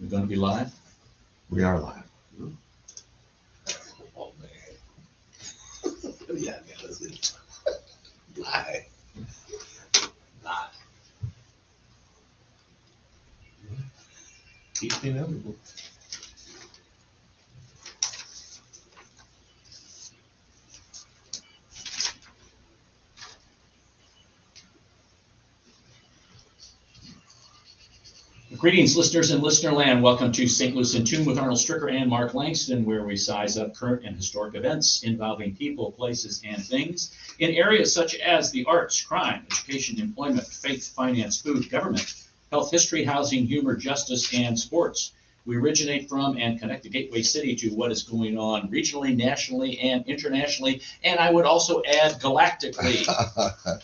We're going to be live? We are live. Oh, man. Yeah, that's it. Lie. Lie. Keep inevitable. Greetings, listeners in listener land. Welcome to St. Louis in Tune with Arnold Stricker and Mark Langston, where we size up current and historic events involving people, places, and things in areas such as the arts, crime, education, employment, faith, finance, food, government, health, history, housing, humor, justice, and sports. We originate from and connect the gateway city to what is going on regionally, nationally, and internationally, and I would also add galactically.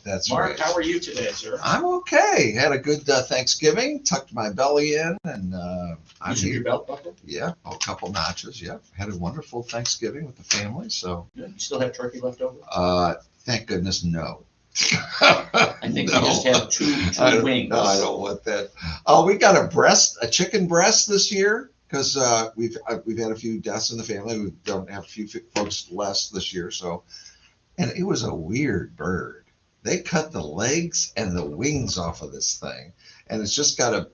That's Mark, right. how are you today, sir? I'm okay. Had a good Thanksgiving. Tucked my belly in, and I'm Loosened your here. belt buckle? Yeah, a couple notches. Yeah, had a wonderful Thanksgiving with the family. So, Good. You still have turkey left over? thank goodness, no. I think we just have two wings. No, I don't want that. We got a chicken breast this year because we've had a few deaths in the family. We don't have a few folks less this year, so. And it was a weird bird. They cut the legs and the wings off of this thing, and it's just got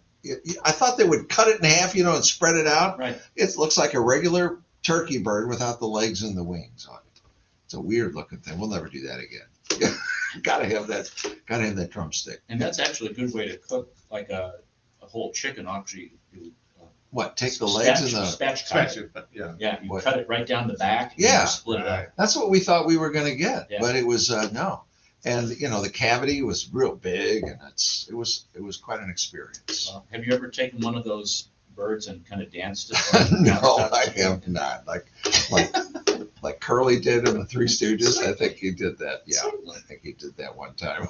I thought they would cut it in half, and spread it out. Right. It looks like a regular turkey bird without the legs and the wings on it. It's a weird looking thing. We'll never do that again. Gotta have that drumstick. And that's actually a good way to cook like a whole chicken. Actually, you What? Take the legs and the. spatch cut Scratch it. it, yeah. Yeah, you What? cut it right down the back. And Yeah. you split it up. That's what we thought we were gonna get, Yeah. but it was no. And the cavity was real big, and it was quite an experience. Well, have you ever taken one of those birds and kind of danced it? No, I have not. Like Curly did in the Three Stooges. I think he did that. Yeah, I think he did that one time.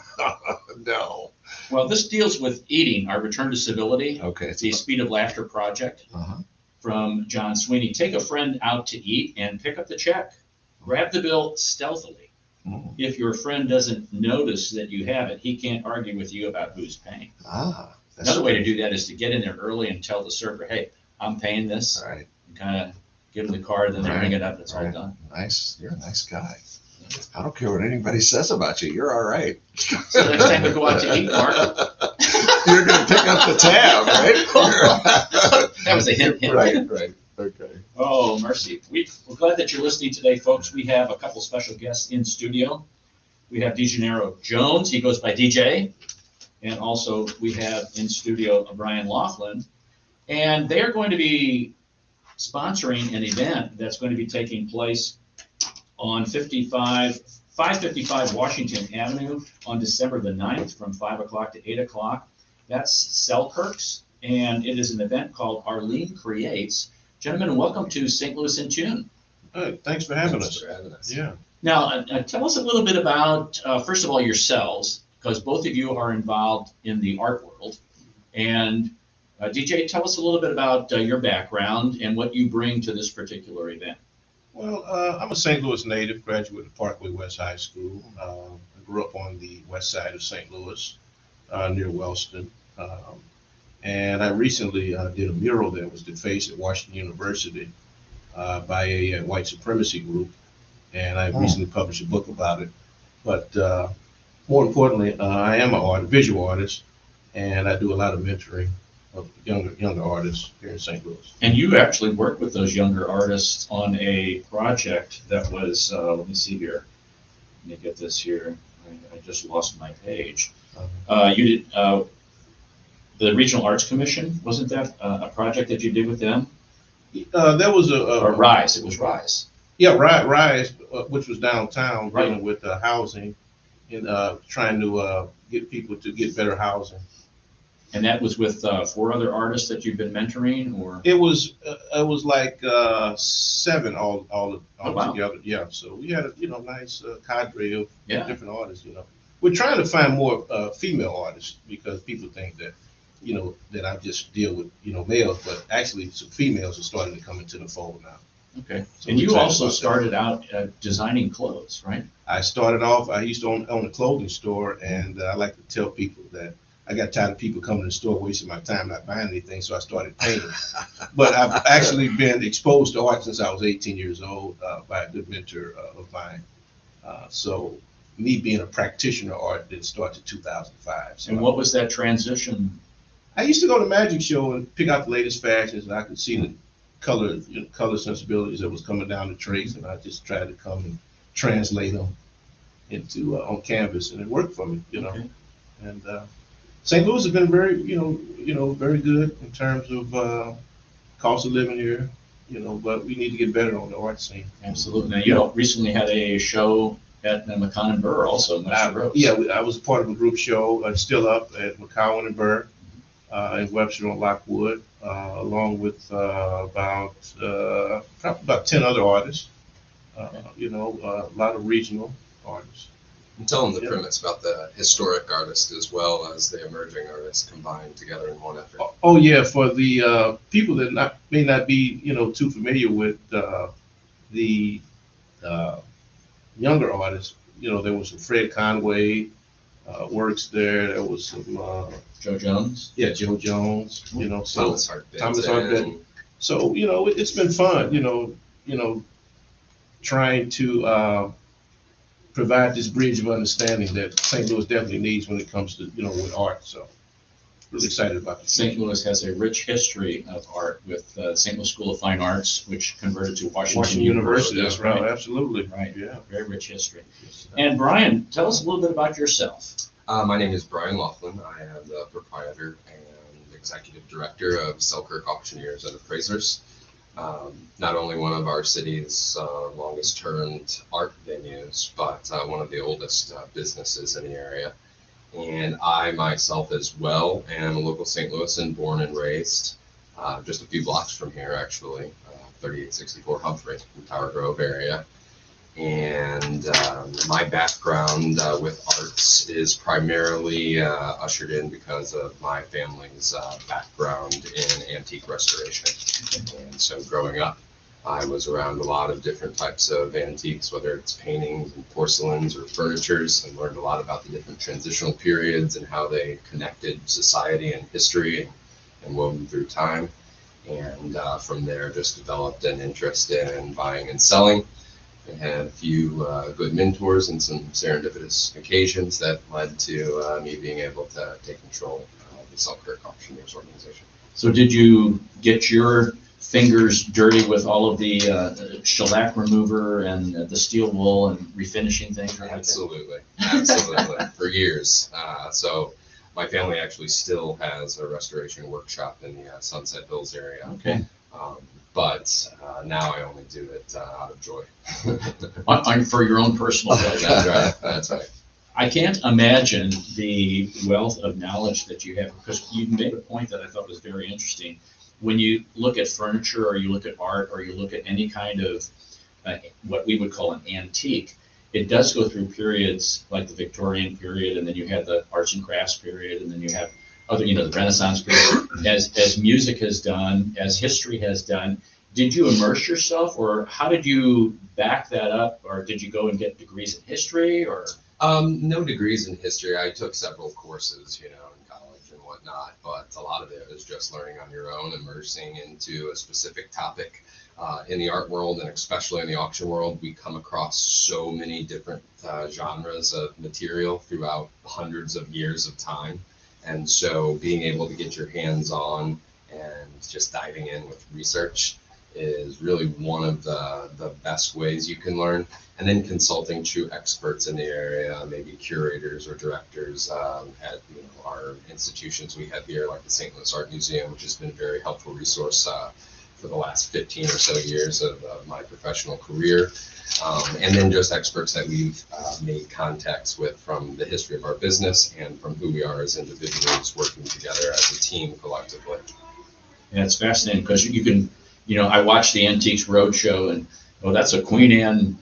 No. Well, this deals with eating. Our return to civility. Okay. It's the Speed of Laughter project Uh-huh. from John Sweeney. Take a friend out to eat and pick up the check. Grab the bill stealthily. Mm. If your friend doesn't notice that you have it, he can't argue with you about who's paying. That's Another way to do that is to get in there early and tell the server, hey, I'm paying this. All right. And kind of give them the card, then they Right. ring it up, it's all Right. done. Nice. You're a nice guy. I don't care what anybody says about you. You're all right. So next time we go out to eat, Mark, You're going to pick up the tab, right? that was a hint. Right. Okay. Oh, mercy. We're glad that you're listening today, folks. We have a couple special guests in studio. We have DeGennaro Jones. He goes by DJ. And also we have in studio Brian Laughlin. And they're going to be sponsoring an event that's going to be taking place on 555 Washington Avenue on December the 9th from 5 o'clock to 8 o'clock. That's Selkirk's, and it is an event called Arlene Creates. Gentlemen, welcome to St. Louis in Tune. Hey, thanks for having us. Yeah. Now, tell us a little bit about, first of all, yourselves, because both of you are involved in the art world. And DJ, tell us a little bit about your background and what you bring to this particular event. Well, I'm a St. Louis native, graduate of Parkway West High School. I grew up on the west side of St. Louis, near Wellston. And I recently did a mural that was defaced at Washington University by a white supremacy group. And I recently published a book about it. But more importantly, I am a visual artist, and I do a lot of mentoring of younger artists here in St. Louis. And you actually worked with those younger artists on a project that was, let me see here. Let me get this here. I just lost my page. You did the Regional Arts Commission, wasn't that a project that you did with them? There was Or RISE, it was RISE. Yeah, Rise, which was downtown, Right. dealing with housing and trying to get people to get better housing. And that was with 4 other artists that you've been mentoring, or? It was like 7 all wow. together. Yeah, so we had a nice cadre of Yeah. different artists. We're trying to find more female artists because people think that that I just deal with males, but actually some females are starting to come into the fold now. Okay. So And we're you excited also about that. started out designing clothes, right? I started off. I used to own a clothing store, and I like to tell people that I got tired of people coming to the store wasting my time not buying anything, so I started painting. But I've actually been exposed to art since I was 18 years old by a good mentor of mine. So me being a practitioner of art didn't start to 2005. So And what was that transition? I used to go to magic show and pick out the latest fashions, and I could see the color sensibilities that was coming down the trays, and I just tried to come and translate them into on canvas, and it worked for me, Okay. And St. Louis has been very, very good in terms of cost of living here, but we need to get better on the art scene. Absolutely. Now, you recently had a show at McCon and Burr also, in Webster Groves. Yeah, I was a part of a group show, still up at McCowan and Burr, in Webster on Lockwood, along with probably about 10 other artists, a lot of regional artists. And tell them the premise about the historic artist as well as the emerging artist combined together in one effort. Oh yeah, for the people that may not be too familiar with the younger artists, there was some Fred Conway works there. There was some Joe Jones. Yeah, Joe Jones. So Thomas Hart Thomas Hart Benton. So it's been fun. Trying to provide this bridge of understanding that St. Louis definitely needs when it comes to with art. So really excited about this. St. Louis has a rich history of art with St. Louis School of Fine Arts, which converted to Washington University. That's right. Absolutely. Right. Yeah. Very rich history. And Brian, tell us a little bit about yourself. My name is Brian Laughlin. I am the proprietor and executive director of Selkirk Auctioneers and Appraisers. Not only one of our city's longest termed art venues, but one of the oldest businesses in the area. And I myself as well am a local St. Louisan, born and raised, just a few blocks from here actually, 3864 Humphrey in Tower Grove area. And my background with arts is primarily ushered in because of my family's background in antique restoration. And so growing up, I was around a lot of different types of antiques, whether it's paintings and porcelains or furnitures, and learned a lot about the different transitional periods and how they connected society and history and woven through time. And from there, just developed an interest in buying and selling. And had a few good mentors and some serendipitous occasions that led to me being able to take control of the Selkirk Auctioneers organization. So did you get your fingers dirty with all of the shellac remover and the steel wool and refinishing things? Absolutely, absolutely, for years. So my family actually still has a restoration workshop in the Sunset Hills area. Okay. But now I only do it out of joy. For your own personal pleasure. That's right. That's right. I can't imagine the wealth of knowledge that you have, because you made a point that I thought was very interesting. When you look at furniture, or you look at art, or you look at any kind of what we would call an antique, it does go through periods like the Victorian period, and then you have the arts and crafts period, and then you have other, the Renaissance period. As music has done, as history has done, did you immerse yourself, or how did you back that up, or did you go and get degrees in history, or? No degrees in history. I took several courses, in college and whatnot, but a lot of it is just learning on your own, immersing into a specific topic. In the art world, and especially in the auction world, we come across so many different genres of material throughout hundreds of years of time. And so being able to get your hands on and just diving in with research is really one of the best ways you can learn. And then consulting true experts in the area, maybe curators or directors at our institutions we have here, like the St. Louis Art Museum, which has been a very helpful resource for the last 15 or so years of my professional career. And then just experts that we've made contacts with from the history of our business and from who we are as individuals working together as a team collectively. Yeah, it's fascinating because you can, I watched the Antiques Roadshow, and that's a Queen Anne,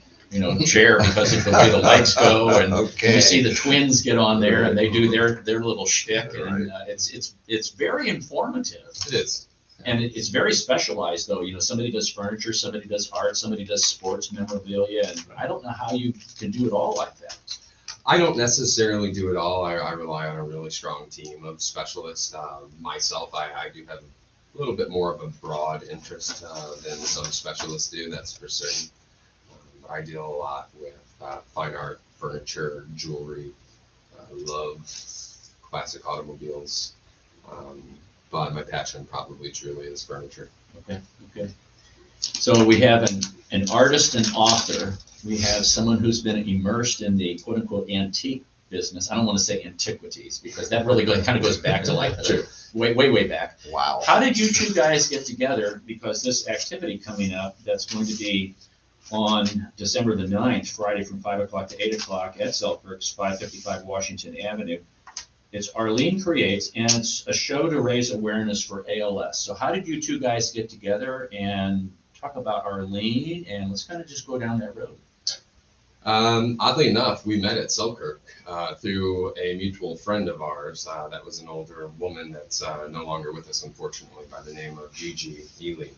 chair because of the way the legs go, and you see the twins get on there and they do their little shtick, and it's very informative. It is. And it's very specialized, though. Somebody does furniture, somebody does art, somebody does sports memorabilia, and I don't know how you can do it all like that. I don't necessarily do it all. I rely on a really strong team of specialists. Myself, I do have a little bit more of a broad interest than some specialists do, that's for certain. I deal a lot with fine art, furniture, jewelry, love classic automobiles. But my passion probably truly is furniture. Okay, okay. So we have an artist and author. We have someone who's been immersed in the quote unquote antique business. I don't want to say antiquities because that really kind of goes back to like way back. Wow. How did you two guys get together? Because this activity coming up that's going to be on December the 9th, Friday from 5 o'clock to 8 o'clock at Selkirk's 555 Washington Avenue. It's Arlene Creates, and it's a show to raise awareness for ALS. So how did you two guys get together and talk about Arlene? And let's kind of just go down that road. Oddly enough, we met at Selkirk through a mutual friend of ours. That was an older woman that's no longer with us, unfortunately, by the name of Gigi Ely.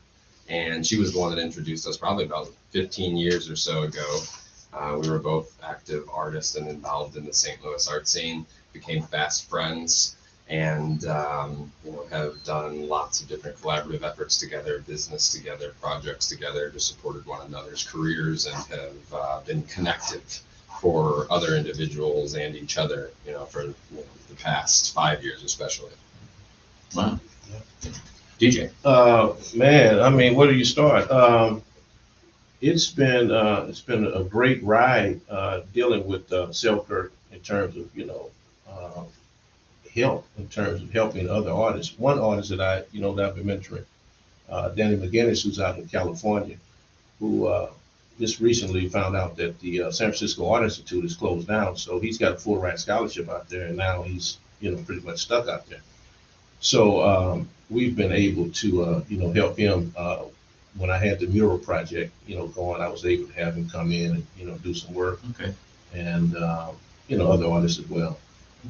And she was the one that introduced us probably about 15 years or so ago. We were both active artists and involved in the St. Louis art scene, became fast friends, and have done lots of different collaborative efforts together, business together, projects together, just supported one another's careers, and have been connected for other individuals and each other, for the past 5 years especially. Wow. DJ. Man, I mean, where do you start? It's been a great ride dealing with Selkirk in terms of help, in terms of helping other artists. One artist that I've been mentoring, Danny McGinnis, who's out in California, who just recently found out that the San Francisco Art Institute is closed down, so he's got a full ride scholarship out there, and now he's pretty much stuck out there. So we've been able to help him. When I had the mural project going, I was able to have him come in and do some work. Okay. And other artists as well.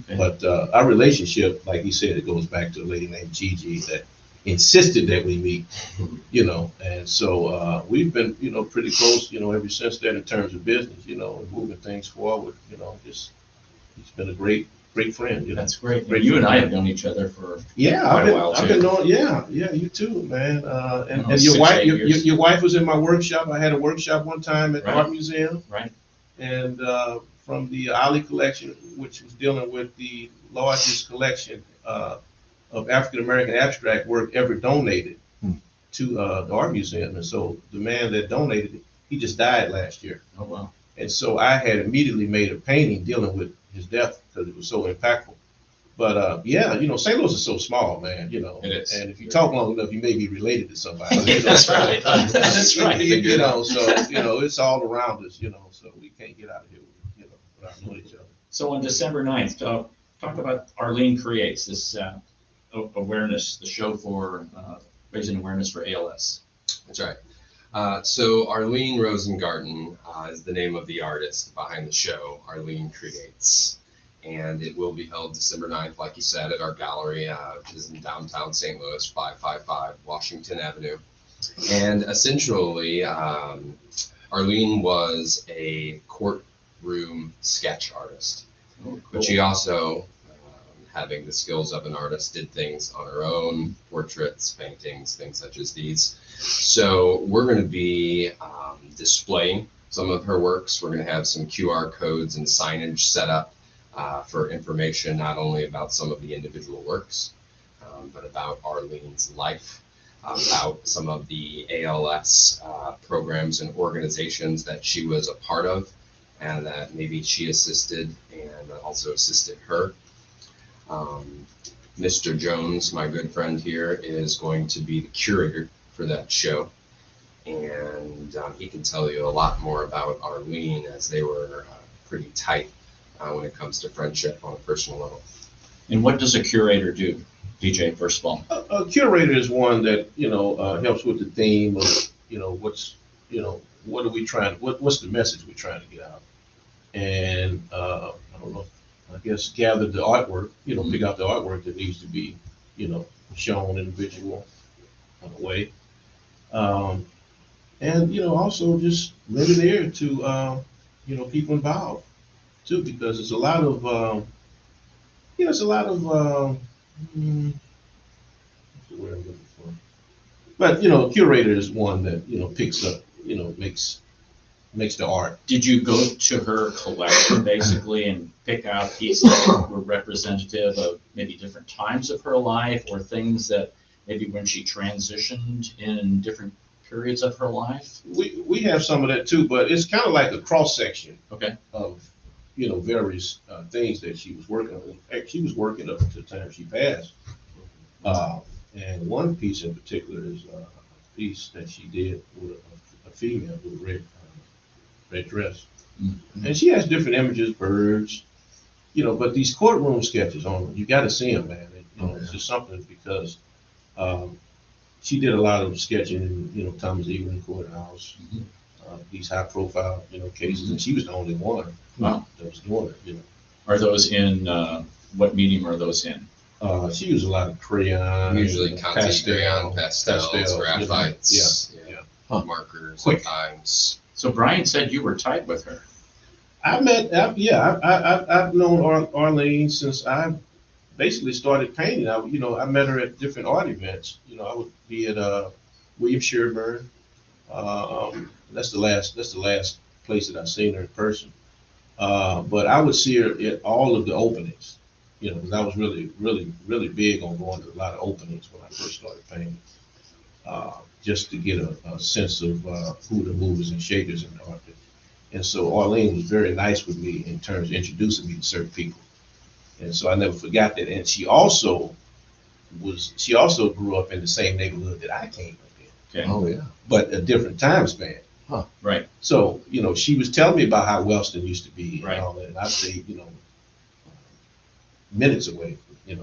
Okay. But our relationship, like he said, it goes back to a lady named Gigi that insisted that we meet, and so we've been, pretty close, ever since then in terms of business, and moving things forward, just, he's been a great friend, That's great. You and I have known each other for I've been too. knowing, you too, man. And your 6, wife, 8 years. your wife was in my workshop. I had a workshop one time at the Right. Art Museum. Right. And from the Ali collection, which was dealing with the largest collection of African American abstract work ever donated to the Art Museum. And so the man that donated it, he just died last year. Oh, wow. And so I had immediately made a painting dealing with his death because it was so impactful. But St. Louis is so small, man, It is. and if you talk long enough, you may be related to somebody. That's right. That's right. So it's all around us, so we can't get out of here, without knowing each other. So on December 9th, talk about Arlene Creates, this awareness, the show for raising awareness for ALS. That's right. So Arlene Rosengarten is the name of the artist behind the show, Arlene Creates. And it will be held December 9th, like you said, at our gallery, which is in downtown St. Louis, 555 Washington Avenue. And essentially, Arlene was a courtroom sketch artist, Oh, cool. but she also, having the skills of an artist, did things on her own, portraits, paintings, things such as these. So we're going to be displaying some of her works. We're going to have some QR codes and signage set up for information not only about some of the individual works, but about Arlene's life, about some of the ALS programs and organizations that she was a part of, and that maybe she assisted and also assisted her. Mr. Jones, my good friend here, is going to be the curator for that show, and he can tell you a lot more about Arlene, as they were pretty tight when it comes to friendship on a personal level. And what does a curator do, DJ, first of all? A curator is one that helps with the theme of what are we trying, what's the message we're trying to get out, and I don't know, I guess gather the artwork, pick out the artwork that needs to be shown in a visual way, and also just lend an ear to people involved. too, because it's a lot of, it's a lot of, what's the word I'm looking for? But, curator is one that, picks up, makes the art. Did you go to her collection basically and pick out pieces that were representative of maybe different times of her life or things that maybe when she transitioned in different periods of her life? We have some of that too, but it's kind of like a cross section. Okay. Of, various things that she was working on. She was working up to the time she passed. And one piece in particular is a piece that she did with a female with a red dress. Mm-hmm. And she has different images, birds, but these courtroom sketches on them, you got to see them, man. It's just something because she did a lot of sketching in, Thomas Egan Courthouse, these high profile, cases, and she was the only one that was doing it, Are those in, what medium are those in? She used a lot of crayon. Usually Conte crayon, pastels, graphites, markers, Quick. Sometimes. So Brian said you were tight with her. I've known Arlene since I basically started painting. I met her at different art events. I would be at William Sherburne. That's the last place that I've seen her in person. But I would see her at all of the openings. Because I was really, really, really big on going to a lot of openings when I first started painting, just to get a sense of who the movers and shakers in the art. And so Arlene was very nice with me in terms of introducing me to certain people. And so I never forgot that. And she also grew up in the same neighborhood that I came up in. Okay. Oh, yeah. But a different time span. Huh. Right. So, she was telling me about how Wellston used to be Right. and all that. And I'd say, minutes away, a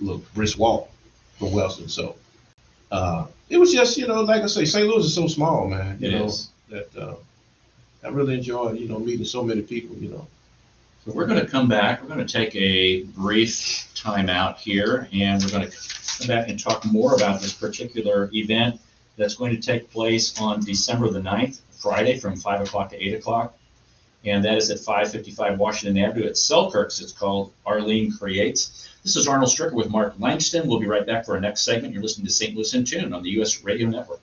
little brisk walk from Wellston. So it was just, like I say, St. Louis is so small, man. It is. That I really enjoyed, meeting so many people, So we're going to come back. We're going to take a brief time out here, and we're going to come back and talk more about this particular event that's going to take place on December the 9th, Friday, from 5 o'clock to 8 o'clock. And that is at 555 Washington Avenue at Selkirk's. It's called Arlene Creates. This is Arnold Stricker with Mark Langston. We'll be right back for our next segment. You're listening to St. Louis in Tune on the U.S. Radio Network.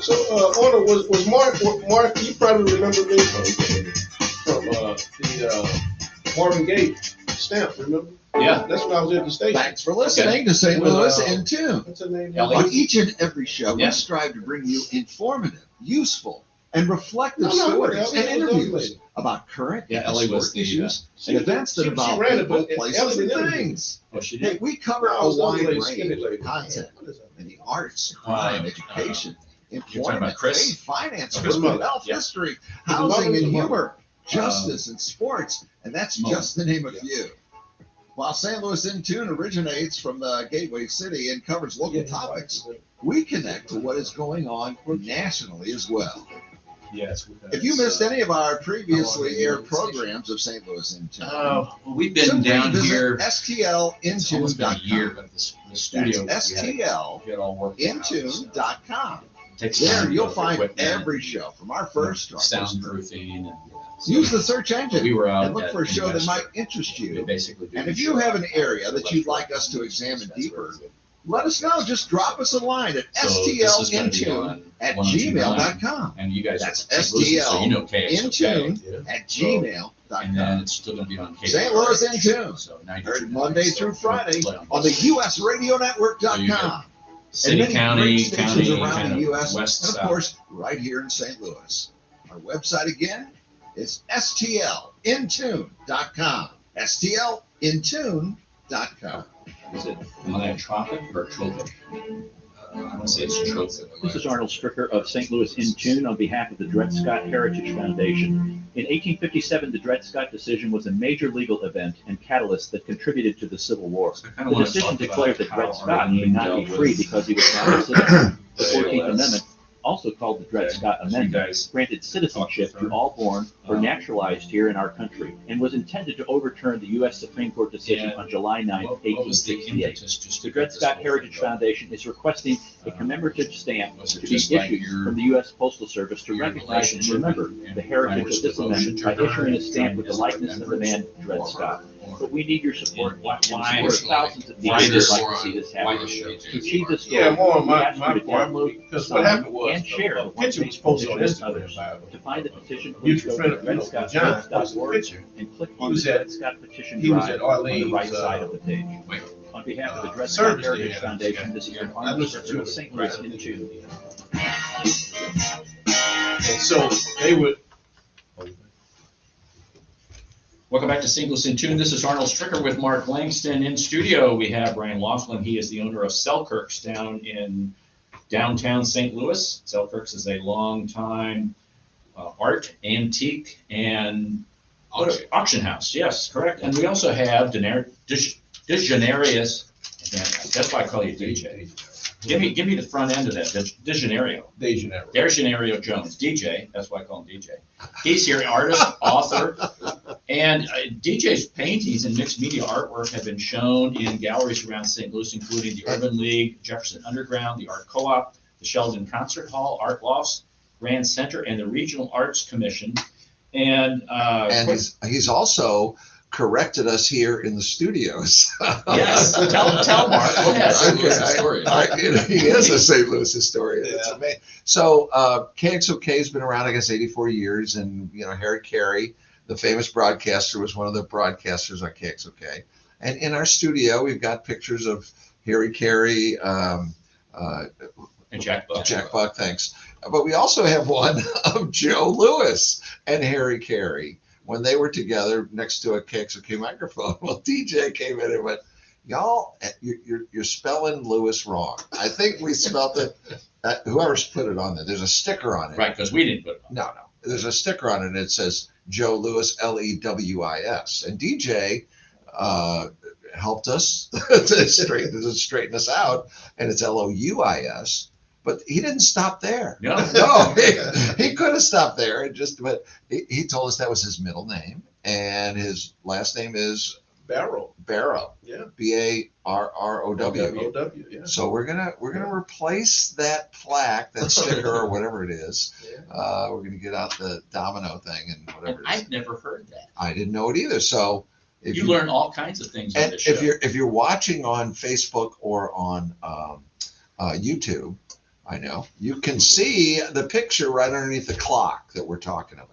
So, Arnold, was Mark, you probably remember me from the Marvin Gaye stamp, remember? Yeah. That's when I was at the station. Thanks for listening to St. Louis in Tune. What's her name? Ellie. On each and every show, Yeah. we strive to bring you informative, useful, and reflective No, stories Ellie and was interviews lady. about current Yeah, and Ellie was historic the, issues and events that she involve ran it, people, but places, Ellie and didn't. things. Oh, she Hey, did? we cover No, it a was the wide lady, range skinny lady. of content What is her name? in the arts, crime, education, talking about employment, Chris? faith, finance, Chris food, Mother. health, Yeah. history, His mother housing, was and the mother. humor, justice, and sports, and that's Mother. just to name a Yeah. few. While St. Louis in Tune originates from the Gateway City and covers local topics, we connect to what is going on nationally as well. Yes. If you missed any of our previously aired programs of St. Louis in Tune, Well, we've been simply down visit here. It's almost been a year, STLintune.com. but the studio. That's we had to get it all worked out, so STLintune.com. it takes There time to you'll go find equipment, every show from our first to our most current. soundproofing. And, Use the search so engine we were out and look at for a show that Investor. might interest We you. basically do And if the you show. have an area that you'd like us to examine deeper, let us know. Just drop us a line at So this is gonna be STLintune on at 129, gmail.com. And you guys That's are St. Louis, so you know KXOK. Intune at And gmail.com. then it's still going to be on KXOK. St. Louis in Tune. So 92.9, Heard Monday so through Friday play on on the both sides. USRadioNetwork.com. City, and many county, great stations county, around kind the of U.S. west, and of south. course right here in St. Louis. Our website again is STLintune.com. STLintune.com. Is it myotropic or tropic? I want to say it's tropic. This is Arnold Stricker of St. Louis in Tune on behalf of the Dred Scott Heritage Foundation. In 1857, the Dred Scott decision was a major legal event and catalyst that contributed to the Civil War. So I kinda The wanna decision talk about declared that how Dred Scott Arlene could not dealt be with free because he was not a citizen. The 14th ALS. Amendment also called the Dred Scott Amendment, granted citizenship to all born or naturalized here in our country, and was intended to overturn the U.S. Supreme Court decision on July 9, What was the 1868. impetus just The to Dred get this Scott whole Heritage thing going? Foundation is requesting a commemorative stamp Was it to be just like issued your- from the U.S. Postal Service to your recognize and relationship remember and the heritage Irish of this devotion amendment to by her issuing a and stamp with the as a likeness of the man Dred remembrance Scott. or- But we need your support. Why- And the support of thousands of people why who would this- like to see this why happen. this show, To achieve this goal, Yeah, more on we my ask you to part, download, because what sign, happened was and share a the picture was one-page posted on petition with Instagram others. by To find the petition, a please mutual go friend to of, you know, John. What's the dredscottvotes.org picture? and click He on was the at- Dred Scott petition he was drive at on the Arlene's, right side of the page. Wait. On behalf of the Dred Scott service they Heritage had. Foundation, this is your I Arnold listened Stricker to of it. St. Louis in June. And so they would. Welcome back to St. Louis in Tune. This is Arnold Stricker with Mark Langston. In studio, we have Brian Laughlin. He is the owner of Selkirk's down in downtown St. Louis. Selkirk's is a long-time art, antique, and auction house. Yes, correct. And we also have Degenarius. That's why I call you DJ. Give me the front end of that. Degenario. Degenario Jones. DJ. That's why I call him DJ. He's here, artist, author. And DJ's paintings and mixed media artwork have been shown in galleries around St. Louis, including the Urban League, Jefferson Underground, the Art Co-op, the Sheldon Concert Hall, Art Lofts, Grand Center, and the Regional Arts Commission. And he's also corrected us here in the studios. yes, tell Mark. Go ahead. St. Louis historian. He is a St. Louis historian. Yeah. It's amazing. So KXOK has been around, I guess, 84 years, and Harry Carey, the famous broadcaster, was one of the broadcasters on KXOK. And in our studio, we've got pictures of Harry Carey, And Jack Buck. Jack Buck, thanks. But we also have one of Joe Louis and Harry Carey when they were together next to a KXOK microphone. Well, DJ came in and went, "Y'all, you're spelling Lewis wrong. I think we spelled it." Whoever's put it on there, there's a sticker on it. Right, because we didn't put it on. No. There's a sticker on it, and it says Joe Louis, Lewis. And DJ helped us to straighten us out, and it's Louis. But he didn't stop there. No. He could have stopped there. But he told us that was his middle name, and his last name is Barrow. Yeah. Barrow. OW. Yeah. So we're gonna replace that plaque, that sticker, or whatever it is. Yeah. We're gonna get out the domino thing and whatever And it is. I've never heard that. I didn't know it either. So if You learn all kinds of things on and this show. if you're watching on Facebook or on YouTube, I know you can see the picture right underneath the clock that we're talking about.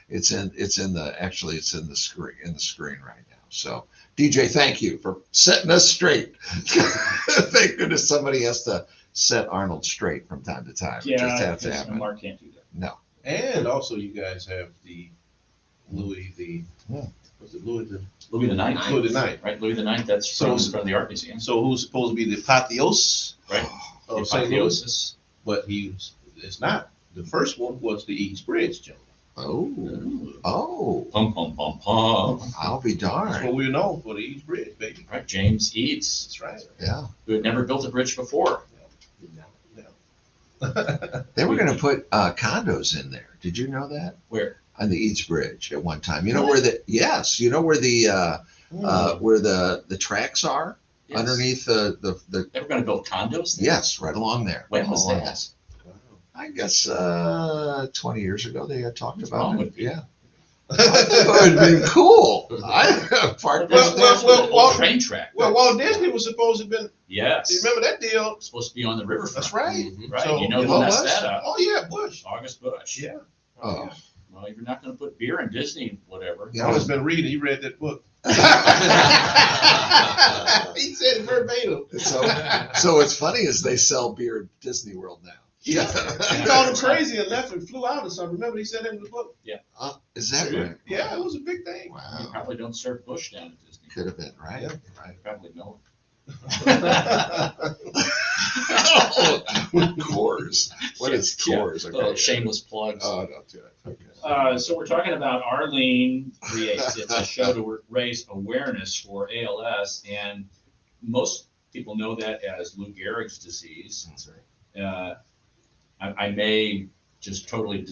It's in the screen right now. So DJ, thank you for setting us straight. Thank goodness somebody has to set Arnold straight from time to time. It just has to happen. Mark can't do that. No. And also, you guys have the Louis Louis the Ninth. Louis the Ninth. Right, Louis the Ninth. That's So- from the art museum. So who's supposed to be the apotheos Right. of St. Louis? Apotheosis. But it's not. The first one was the East Bridge, Joe. Oh, Pum pum pum pum. I'll be That's what darned. we're known for, the East Bridge, baby. Right, James Eads, That's right. Yeah. who had never built a bridge before. They were going to put condos in there. Did you know that? Where? On the East Bridge at one time. You know where the where the tracks are Yes. underneath the They were going to build condos there? yes, right along there. When was All along that? Wow. I guess 20 years ago they had talked What's about wrong it. with you? Yeah. It would have been cool. I parked Well, this well, Old train track. Well, Walt Disney was supposed to have been. Yes. You remember that deal? Supposed to be on the riverfront. That's right. Mhm. Right. So, you know you who know messed Bush? that up? Oh yeah, Bush. August Bush. Yeah. Oh. Well, if you're not going to put beer in Disney, whatever. Yeah. I was been reading. He read that book. He said it verbatim. So what's funny is they sell beer at Disney World now. Yeah. He called him crazy and left and flew out or something. Remember he said that in the book? Is that Sure. right? Yeah, it was a big thing. You Wow. probably don't serve Bush down at Disney. Could have been, right? Yeah. Right. You probably know. Coors. What is Coors? Yeah. Little shameless plugs. Oh, don't do it. Okay. So we're talking about Arlene Creates. It's a show to raise awareness for ALS, and most people know that as Lou Gehrig's disease. That's right. I may just totally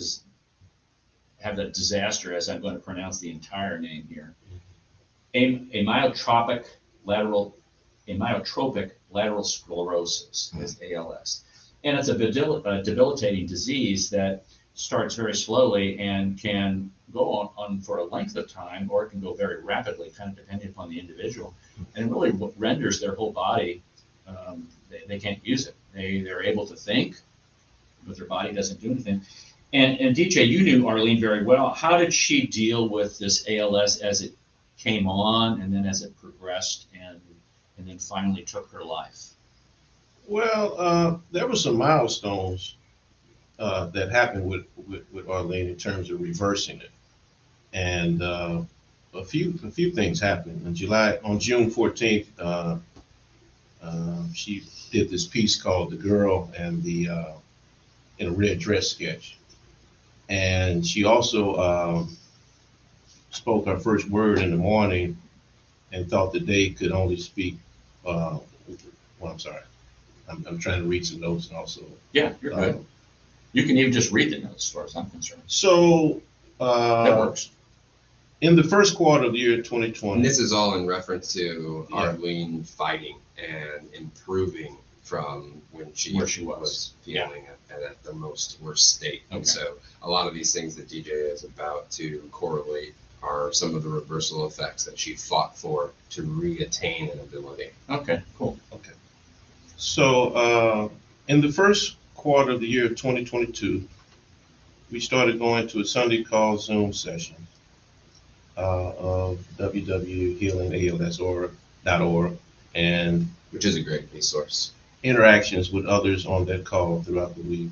have that disaster as I'm going to pronounce the entire name here. Amyotrophic lateral sclerosis is ALS. And it's a debilitating disease that starts very slowly and can go on for a length of time, or it can go very rapidly, kind of depending upon the individual. And it really renders their whole body, they can't use it. They're able to think, but their body doesn't do anything. And DJ, you knew Arlene very well. How did she deal with this ALS as it came on, and then as it progressed, and then finally took her life? Well, there were some milestones that happened with Arlene in terms of reversing it, and a few things happened. On June 14th, she did this piece called "The Girl and the in a Red Dress" sketch, and she also spoke her first word in the morning and thought the day could only speak. Well, I'm sorry. I'm trying to read some notes and also. Yeah, you're good. You can even just read the notes as far as I'm concerned. So That works. in the first quarter of the year 2020. And this is all in reference to Yeah. Arlene fighting and improving from when Where she was. was Yeah. feeling at the most worst state. Okay. And so a lot of these things that DJ is about to correlate are some of the reversal effects that she fought for to reattain an ability. Okay, cool. Okay. So in the first quarter of the year 2022, we started going to a Sunday call Zoom session of www.healingals.org and Which is a great resource. interactions with others on that call throughout the week,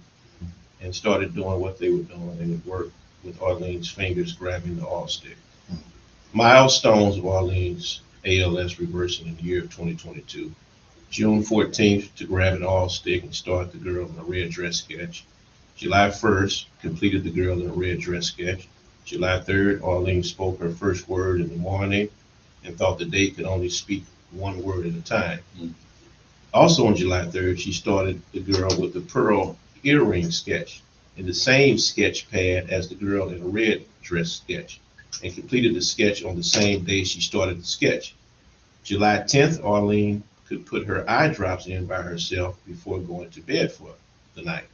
and started doing what they were doing, and it worked with Arlene's fingers grabbing the all stick. Milestones of Arlene's ALS reversing in the year of 2022. June 14th to grab an all stick and start the girl in a red dress sketch. July 1st, completed the girl in a red dress sketch. July 3rd, Arlene spoke her first word in the morning and thought the day could only speak one word at a time. Also on July 3rd, she started the girl with the pearl earring sketch in the same sketch pad as the girl in a red dress sketch, and completed the sketch on the same day she started the sketch. July 10th, Arlene could put her eye drops in by herself before going to bed for the night.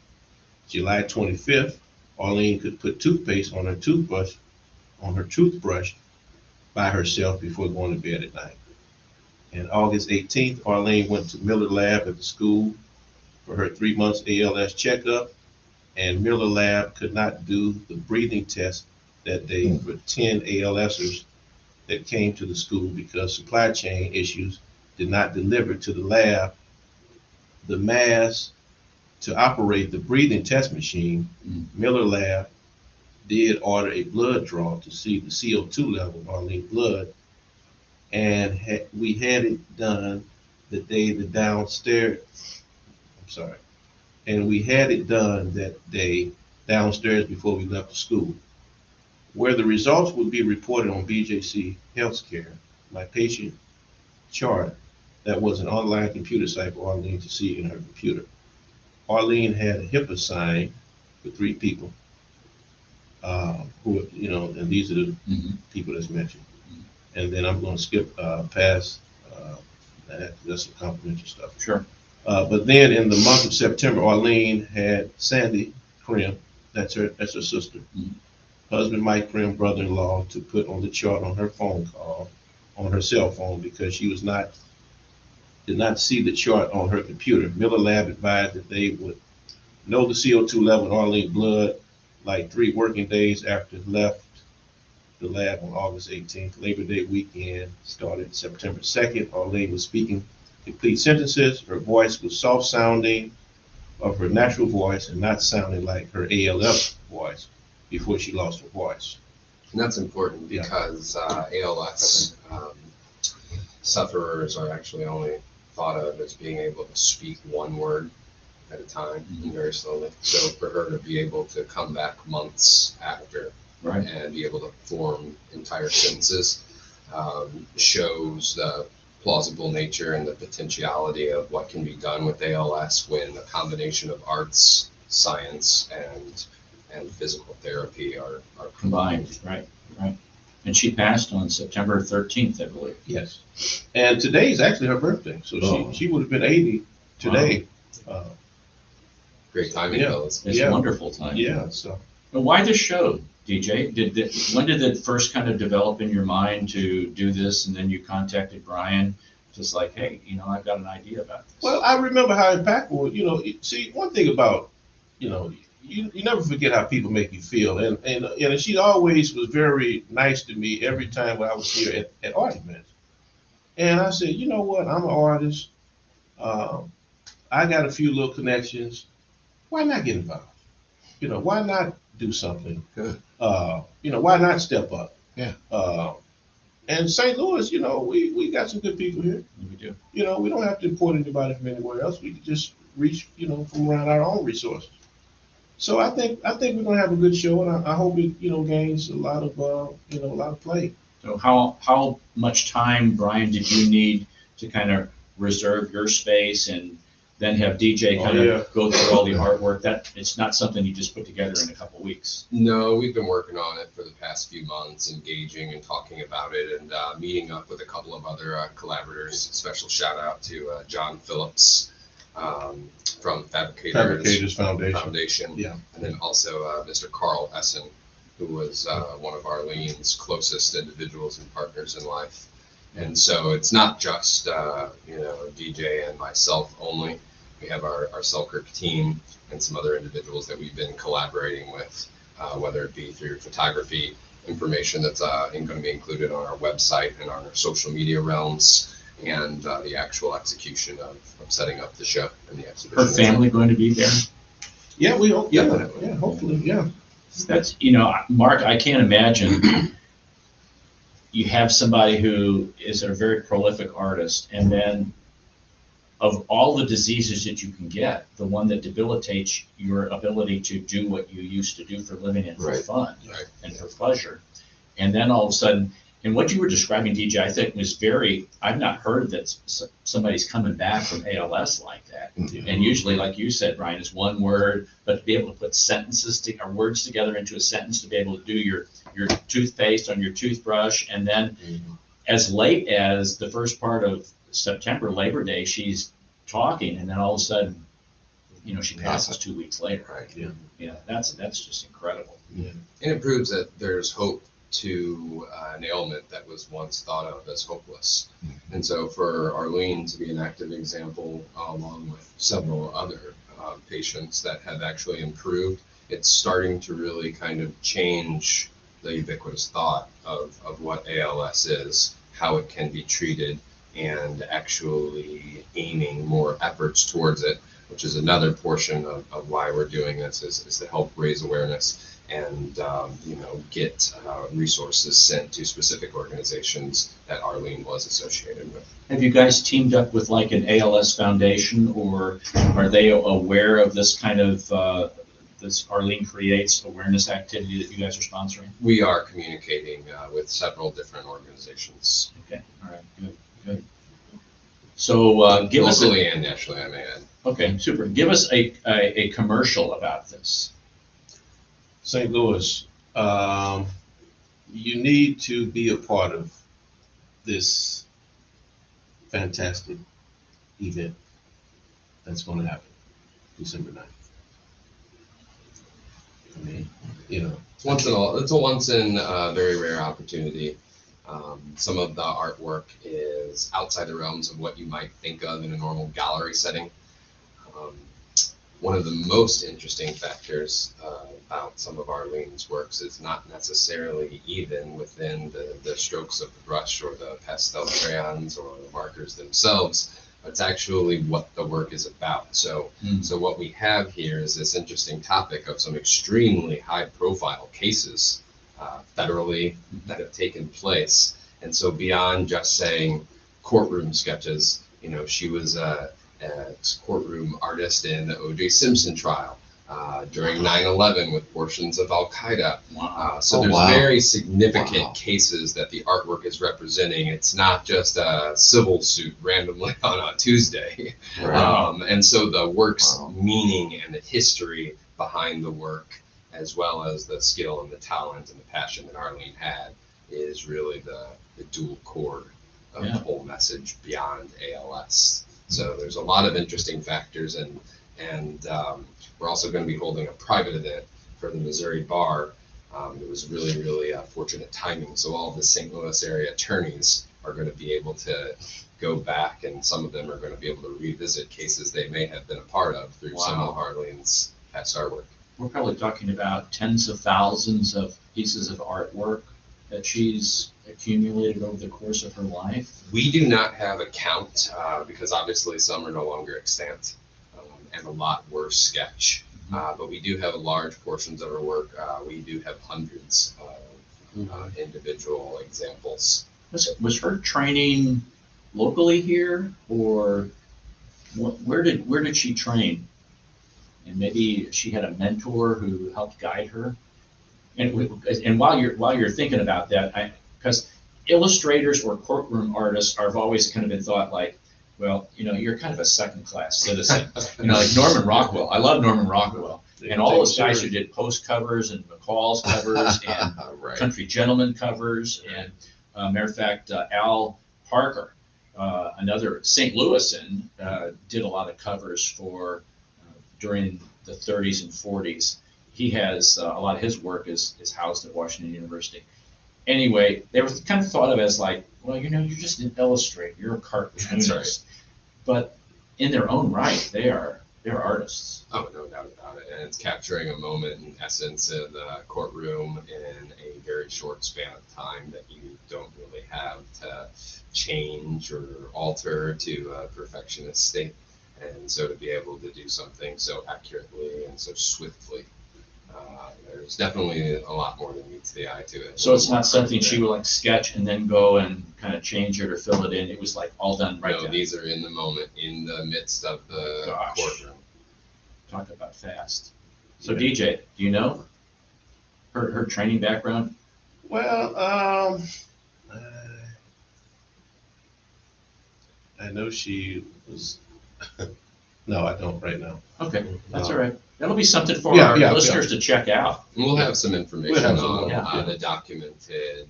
July 25th, Arlene could put toothpaste on her toothbrush by herself before going to bed at night. And August 18th, Arlene went to Miller Lab at the school for her 3 months ALS checkup, and Miller Lab could not do the breathing test that day for 10 ALSers that came to the school because supply chain issues did not deliver to the lab the mask to operate the breathing test machine. Miller Lab did order a blood draw to see the CO2 level of Arlene's blood, and we had it done the day the downstairs. And we had it done that day downstairs before we left the school, where the results would be reported on BJC Healthcare, my patient chart. That was an online computer site for Arlene to see in her computer. Arlene had a HIPAA sign for 3 people who, and these are the people that's mentioned. And then I'm going to skip past that. That's some complimentary stuff. Sure. But then in the month of September, Arlene had Sandy Krim, that's her sister, husband Mike Krim, brother-in-law, to put on the chart on her phone call, on her cell phone, because she did not see the chart on her computer. Miller Lab advised that they would know the CO2 level in Arlene's blood like 3 working days after it left the lab on August 18th. Labor Day weekend started September 2nd. Arlene was speaking complete sentences. Her voice was soft sounding of her natural voice and not sounding like her ALS voice before she lost her voice. And that's important because ALS sufferers are actually only thought of as being able to speak one word at a time and very slowly. So for her to be able to come back months after and be able to form entire sentences shows the plausible nature and the potentiality of what can be done with ALS when a combination of arts science and physical therapy are Combined, right, right. And she passed on September 13th, I believe. Yes. And today's actually her birthday, so Oh. she would have been 80 today. Great timing, Yeah. fellas. It's Yeah. wonderful time. Yeah, so. But why this show, DJ? When did it first kind of develop in your mind to do this, and then you contacted Brian, just like, hey, I've got an idea about this. Well, I remember how impactful, see, one thing about, you never forget how people make you feel. And she always was very nice to me every time I was here at art events. And I said, you know what, I'm an artist. I got a few little connections. Why not get involved? Why not do something? Good. Why not step up? Yeah. And St. Louis, we got some good people here. We do. We don't have to import anybody from anywhere else. We can just reach, from around our own resources. So I think we're gonna have a good show, and I hope it, gains a lot of play. So how much time, Brian, did you need to kind of reserve your space and then have DJ kind of go through all the artwork? That it's not something you just put together in a couple weeks. No, we've been working on it for the past few months, engaging and talking about it, and meeting up with a couple of other collaborators. Special shout out to John Phillips from Fabricators Foundation. Yeah. And then also Mr. Carl Essen, who was one of Arlene's closest individuals and partners in life. And so it's not just DJ and myself only. We have our Selkirk team and some other individuals that we've been collaborating with, whether it be through photography, information that's going to be included on our website and on our social media realms, and the actual execution of setting up the show and the exhibition. Her family going to be there? Yeah, we hope. Yeah, Definitely. yeah, hopefully, yeah. That's, Mark, I can't imagine you have somebody who is a very prolific artist, and then of all the diseases that you can get, the one that debilitates your ability to do what you used to do for a living and for Right. fun Right. and for pleasure. And then all of a sudden, and what you were describing, DJ, I think was I've not heard that somebody's coming back from ALS like that. And usually, like you said, Brian, is one word, but to be able to put or words together into a sentence, to be able to do your toothpaste on your toothbrush, and then as late as the first part of September, Labor Day, she's talking, and then all of a sudden, she passes 2 weeks later. Right. Yeah. Yeah, that's just incredible. And it proves that there's hope to an ailment that was once thought of as hopeless. And so for Arlene to be an active example, along with several other patients that have actually improved, it's starting to really kind of change the ubiquitous thought of what ALS is, how it can be treated, and actually aiming more efforts towards it, which is another portion of why we're doing this, is to help raise awareness and get resources sent to specific organizations that Arlene was associated with. Have you guys teamed up with like an ALS foundation, or are they aware of this kind of this Arlene Creates awareness activity that you guys are sponsoring? We are communicating with several different organizations, Okay, all right, good. So give us locally and nationally, I may add. okay, super. Give us a commercial about this. St. Louis, you need to be a part of this fantastic event that's going to happen December 9th. I mean, It's a once in a very rare opportunity. Some of the artwork is outside the realms of what you might think of in a normal gallery setting. One of the most interesting factors about some of Arlene's works is not necessarily even within the strokes of the brush or the pastel crayons or the markers themselves. It's actually what the work is about. So what we have here is this interesting topic of some extremely high-profile cases federally that have taken place. And so beyond just saying courtroom sketches, she was a courtroom artist in the O.J. Simpson trial. during 9/11 with portions of Al Qaeda. So Oh, there's wow. very significant Wow. cases that the artwork is representing. It's not just a civil suit randomly on a Tuesday. Right. And so the work's Wow. meaning and the history behind the work, as well as the skill and the talent and the passion that Arlene had, is really the dual core of Yeah. the whole message beyond ALS. So there's a lot of interesting factors, and we're also going to be holding a private event for the Missouri Bar. It was really fortunate timing. So all of the St. Louis area attorneys are going to be able to go back, and some of them are going to be able to revisit cases they may have been a part of through some of Arlene's past artwork. We're probably talking about tens of thousands of pieces of artwork that she's accumulated over the course of her life. We do not have a count because obviously some are no longer extant, and a lot were sketch. But we do have large portions of her work. We do have hundreds of individual examples. Was her training locally here, or where did she train? And maybe she had a mentor who helped guide her. And while you're thinking about that, because illustrators or courtroom artists have always kind of been thought like, well, you're kind of a second-class citizen. Like Norman Rockwell. I love Norman Rockwell. And all those guys who did post covers and McCall's covers and Right. Country Gentleman covers, and matter of fact, Al Parker, another St. Louisan, did a lot of covers for during the 30s and 40s. He has a lot of his work is housed at Washington University. Anyway, they were kind of thought of as like, well, you're just an illustrator, you're a cartoonist. That's right. But in their own right, they're artists. Oh, no doubt about it. And it's capturing a moment, in essence, in the courtroom in a very short span of time that you don't really have to change or alter to a perfectionist state. And so to be able to do something so accurately and so swiftly, there's definitely a lot more than meets the eye to it. So it's not something she would like sketch and then go and kind of change it or fill it in. It was like all done right No, then. these are in the moment, in the midst of the Gosh. courtroom. Talk about fast. So DJ, do you know her training background? Well, I know she was. No, I don't right now. Okay, that's all right. That'll be something for Yeah, our yeah, listeners to check out. And we'll have some information We'll have some on more, the documented,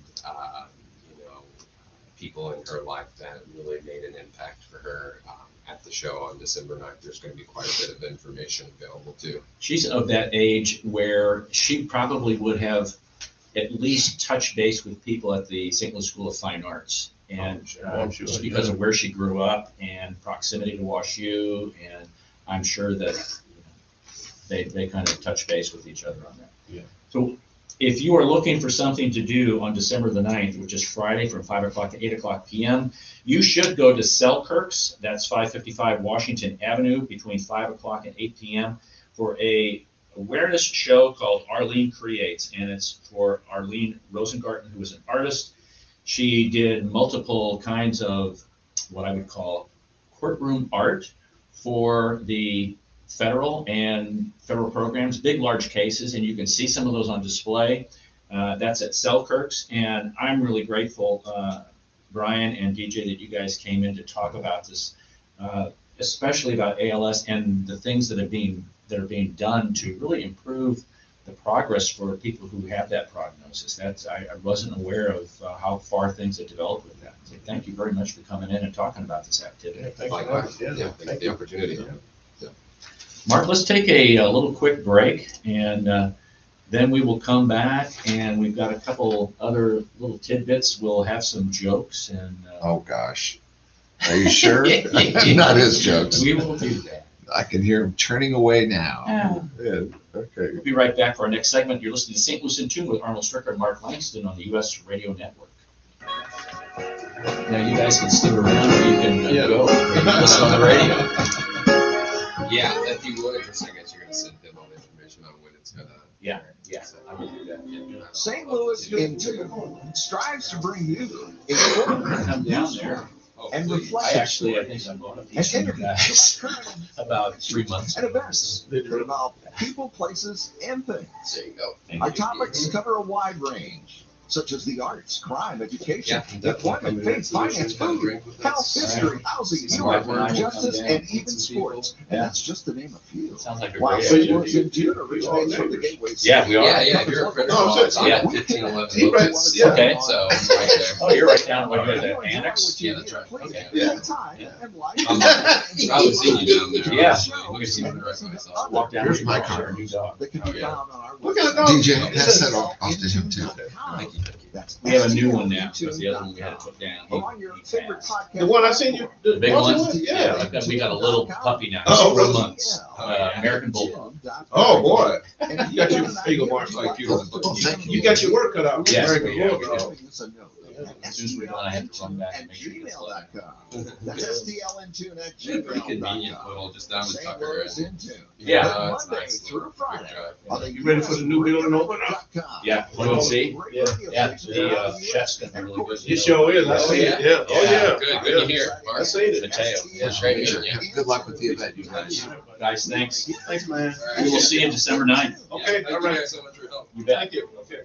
people in her life that really made an impact for her at the show on December 9th. There's going to be quite a bit of information available too. She's of that age where she probably would have at least touched base with people at the St. Louis School of Fine Arts. And I'm sure, just because of where she grew up and proximity to WashU, and I'm sure that they kind of touch base with each other on that. Yeah. So if you are looking for something to do on December the 9th, which is Friday from 5 o'clock to 8 o'clock p.m., you should go to Selkirk's, that's 555 Washington Avenue, between 5 o'clock and 8 p.m. for a awareness show called Arlene Creates, and it's for Arlene Rosengarten, who is an artist. She did multiple kinds of what I would call courtroom art for the federal programs, big, large cases, and you can see some of those on display. That's at Selkirk's, and I'm really grateful, Brian and DJ, that you guys came in to talk about this, especially about ALS and the things that are being done to really improve the progress for people who have that prognosis. I wasn't aware of how far things have developed with that. So thank you very much for coming in and talking about this activity. Yeah, thanks Likewise. for Yeah, thank you for the opportunity. Yeah. Mark, let's take a little quick break, and then we will come back, and we've got a couple other little tidbits. We'll have some jokes, and Oh, gosh. Are you sure? Not his jokes. we will do that. I can hear him turning away now. Yeah, okay. We'll be right back for our next segment. You're listening to St. Louis in Tune with Arnold Stricker and Mark Langston on the U.S. Radio Network. Now, you guys can stick around, or you can go and listen on the radio. Yeah, if you would, just I guess you're going to send them all the information on when it's going to. Yeah, I will do that. St. Louis in Tune strives to bring you important Come down there. Oh, and I reflective actually, I stories think I'm going to and these from you interviews guys about current about 3 months and ago. events that involve people, places, and things. There you go. Thank Our you. topics cover a wide range, such as the arts, crime, education, Yeah, employment, faith, finance, food, health, history, housing, My humor, wife and I will justice, come down and even sports. Yeah. And that's just to name a few. Sounds like a While great St. idea. Louis in June originates from the Gateway City. Yeah, we are. Yeah, if you're a critter, No, it's on yeah. 1511. He writes- yeah. Okay. So, right there. Oh, you're right down by If you the enjoy annex? what you Yeah, that's hear, right. please Okay. take Yeah. time Yeah. and like I've probably seen you down there. Yeah. honestly. You can see me right myself. Walk down. Here's the my street, card. new dog. that can Oh, be yeah. found on our What kind of website. dog? DJ, pass that off to him too. Thank you. That's We have a new one now, because the other one we had to put down. Or on your He favorite passed. podcast. The one I seen you. The big Walter one? Yeah. We got a little puppy now, Oh, 4 really? months, American Bulldog. Oh, boy. You got your finger marks like you. Oh, thank You got your work cut out. Yes, Very we good. do. Lord. As soon as we're done, I have to run back and make sure he gets let gmail.com. That's STLN2 at Pretty convenient gmail.com. little, just down to St. Tucker. Louis And, in tune. Yeah. It's Monday nice. through Friday. Drive. On the You ready for the new building open up? USRadio.com. Yeah, want to see? Yeah. Yeah, the chef's gonna be really good. It sure is. I Oh, see yeah. it. Yeah. Oh, Yeah. yeah. Good, good to hear. I seen it. Mateo. Yeah, great meeting you. Good luck with the event, you guys. Guys, thanks. Thanks, man. We will see you December 9th. Okay, Thank all you right. guys so much for your help. You bet. Thank you. Okay.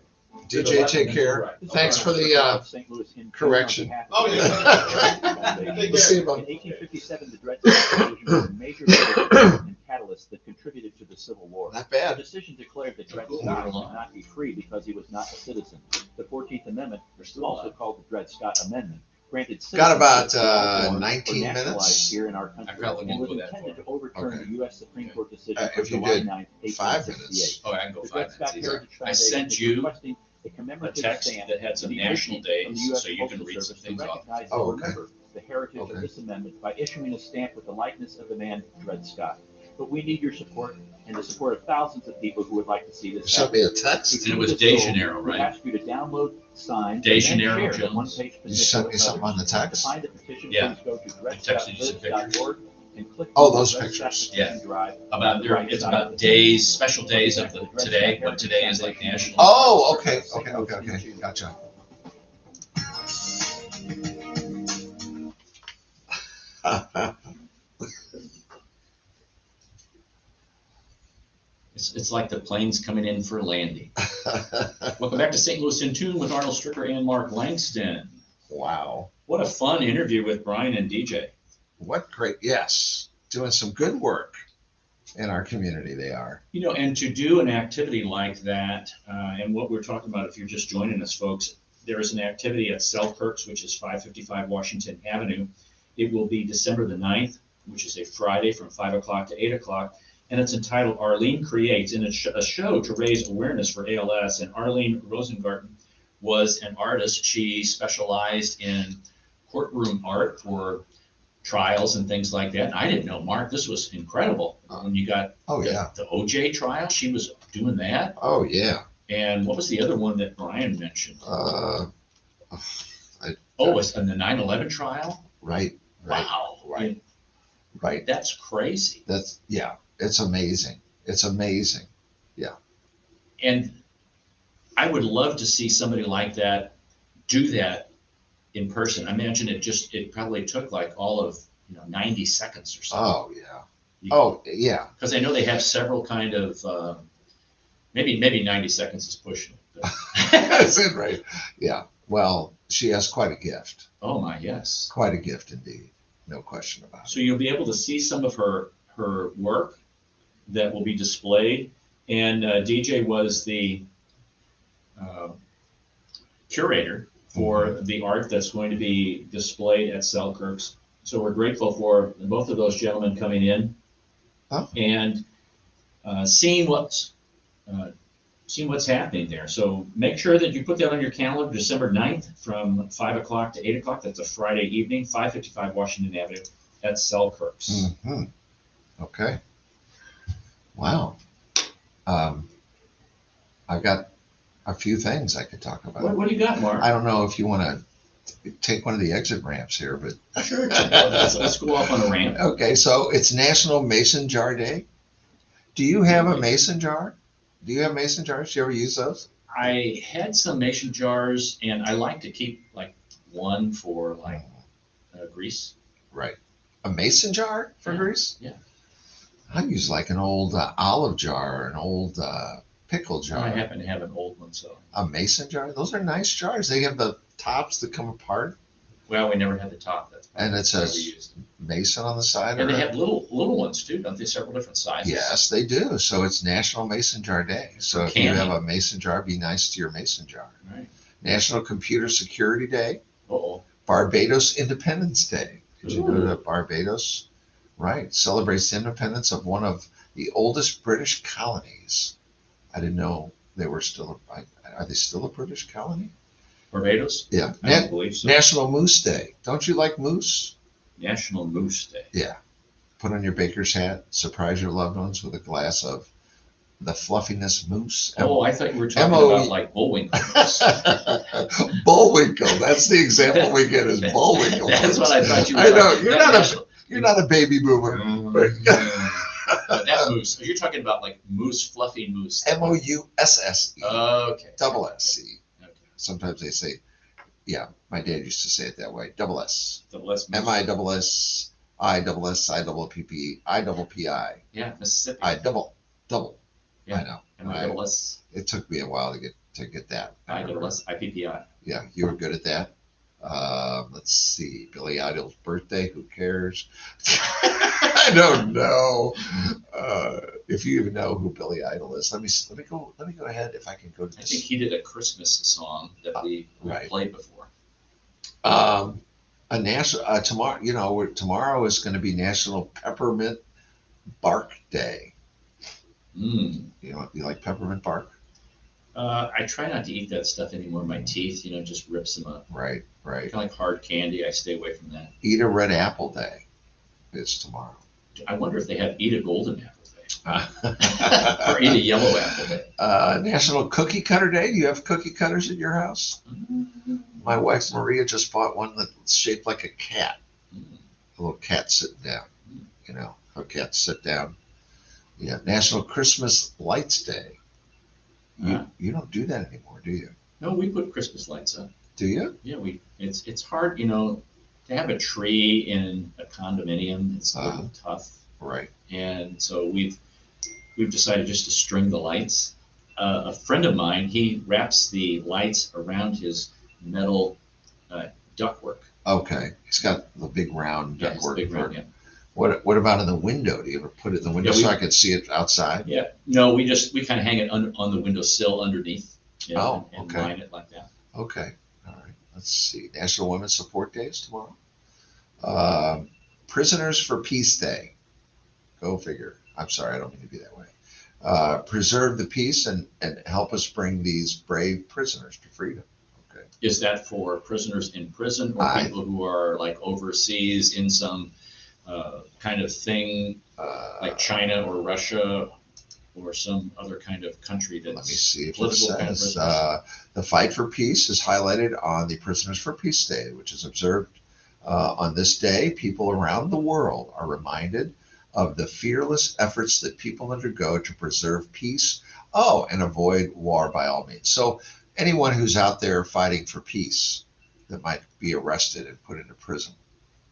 DJ, take care. Thanks for the correction. Oh, yeah. We'll see you In about 1857, the Dred Scott decision was a major legal event and catalyst that contributed to the Civil War. not The bad. decision declared that Dred Scott should not be free because he was not a citizen. The 14th Amendment, also called the Dred Scott Amendment, granted Got about, citizenship to all born or 19 naturalized minutes. here in our country, I probably and won't was go that intended to far. overturn Okay. the U.S. Supreme Court decision If of you July did 9, 5 1868. minutes. Oh, I can go The 5 Dred Scott minutes. Heritage I Foundation sent is you requesting a a commemorative text stamp that had to some be national issued from the days, U.S. so you can Postal read some Service to things off. recognize Oh, and okay. remember the heritage Okay. of this amendment by issuing a stamp with the likeness of the man Dred Scott. But we need your support and the support of thousands of people who would like to see this Sent happen. me a text. And it was De Janeiro, We right? ask you to download, sign, De and then Janeiro share the Jones. one-page You petition sent with me something on the others. To text? find the petition, Yeah. please go to texted you some dredscott.org and click Oh, on the those Dred pictures. Scott Petition Drive. About there, it's about days, special days of the today, but today is like national. Oh, okay. Gotcha. It's like the plane's coming in for landing. Welcome back to St. Louis in Tune with Arnold Stricker and Mark Langston. Wow. What a fun interview with Brian and DJ. What great, yes. Doing some good work in our community, they are. You know, and to do an activity like that, and what we're talking about, if you're just joining us, folks, there is an activity at Selkirk's, which is 555 Washington Avenue. It will be December the 9th, which is a Friday from 5 o'clock to 8 o'clock. And it's entitled Arlene Creates, and it's a show to raise awareness for ALS. And Arlene Rosengarten was an artist. She specialized in courtroom art for trials and things like that. And I didn't know, Mark, this was incredible. When you got Oh, yeah. the OJ trial, she was doing that. Oh, yeah. And what was the other one that Brian mentioned? Uh, Oh, in the 9/11 trial? right. Wow. Right. Right. That's crazy. That's, yeah, it's amazing. It's amazing. And I would love to see somebody like that do that in person. I imagine it probably took like all of 90 seconds or something. Oh, yeah. Oh, yeah. Because I know they have several kind of maybe 90 seconds is pushing it. but- That's it, right? Yeah. Well, she has quite a gift. Oh my, yes. Quite a gift indeed. No question about it. So you'll be able to see some of her work that will be displayed. And DJ was the curator for the art that's going to be displayed at Selkirk's. So we're grateful for both of those gentlemen coming in Oh. and seeing what's happening there. So make sure that you put that on your calendar, December 9th from 5 o'clock to 8 o'clock. That's a Friday evening, 555 Washington Avenue at Selkirk's. Hmm. Okay. Wow. I've got a few things I could talk about. What do you got, Mark? I don't know if you want to take one of the exit ramps here, but Sure. Let's go off on a rant. okay. So it's National Mason Jar Day. Do you have a mason jar? Do you have mason jars? Do you ever use those? I had some mason jars, and I like to keep like one for like grease. Right. A mason jar for Yeah, grease? yeah. I use like an old olive jar, an old pickle jar. I happen to have an old one, so. A mason jar? Those are nice jars. They have the tops that come apart. Well, we never had the top. That's And it what says we used. mason on the side. And or they have little ones too, don't they? Several different sizes. Yes, they do. So it's National Mason Jar Day. So if you Candy. have a mason jar, be nice to your mason jar. Right. National Computer Security Day. Uh-oh. Barbados Independence Day. Did you know Ooh. that Barbados, right, celebrates the independence of one of the oldest British colonies? I didn't know they were still. Are they still a British colony? Barbados? Yeah. I don't believe so. National Moose Day. Don't you like moose? National Moose Day. Yeah. Put on your baker's hat. Surprise your loved ones with a glass of the fluffiness mousse. Oh, I thought you were talking M.O.E. about like Bullwinkle. Bullwinkle. That's the example we get is Bullwinkle. That's what I thought you were I know. talking- You're that not national- you're not a baby boomer. But that moose. You're talking about like moose, fluffy moose. Mousse. Okay. Double S. Okay. Sometimes they say, yeah, my dad used to say it that way. Double S. Double S moose. MISS I double S I double PP I double PI Yeah, Mississippi. I double. Yeah. I know. MI-double-S. It took me a while to get that. I-double-S, IPPI. Yeah, you were good at that. Let's see, Billy Idol's birthday. Who cares? I don't know. If you even know who Billy Idol is, let me go ahead. If I can go to I this. think he did a Christmas song that we right. played before. A national tomorrow. You know, tomorrow is going to be National Peppermint Bark Day. Mm. You like peppermint bark? I try not to eat that stuff anymore. My teeth, just rips them up. Right. Kind of like hard candy. I stay away from that. Eat a red apple day. It's tomorrow. I wonder if they have eat a golden apple day or eat a yellow apple day. National Cookie Cutter Day. Do you have cookie cutters at your house? Mm. My wife Maria just bought one that's shaped like a cat. A little cat sitting down. Her cats sit down. Yeah. National Christmas Lights Day. You don't do that anymore, do you? No, we put Christmas lights up. Do you? Yeah, it's hard, to have a tree in a condominium. It's a little tough. Right. And so we've decided just to string the lights. A friend of mine, he wraps the lights around his metal ductwork. Okay. He's got the big round Yeah, it's a ductwork. big round, yeah. What about in the window? Do you ever put it in the window Yeah, so I could see it outside? Yeah, no, we kind of hang it on the windowsill underneath. Oh, and okay. line it like that. Okay. All right. Let's see. National Women's Support Day is tomorrow. Prisoners for Peace Day. Go figure. I'm sorry, I don't mean to be that way. Preserve the peace and help us bring these brave prisoners to freedom. Okay. Is that for prisoners in prison or people who are like overseas in some kind of thing like China or Russia or some other kind of country that's Let me see if it political kind of says. prisoners? The fight for peace is highlighted on the Prisoners for Peace Day, which is observed on this day. People around the world are reminded of the fearless efforts that people undergo to preserve peace, and avoid war by all means. So anyone who's out there fighting for peace that might be arrested and put into prison,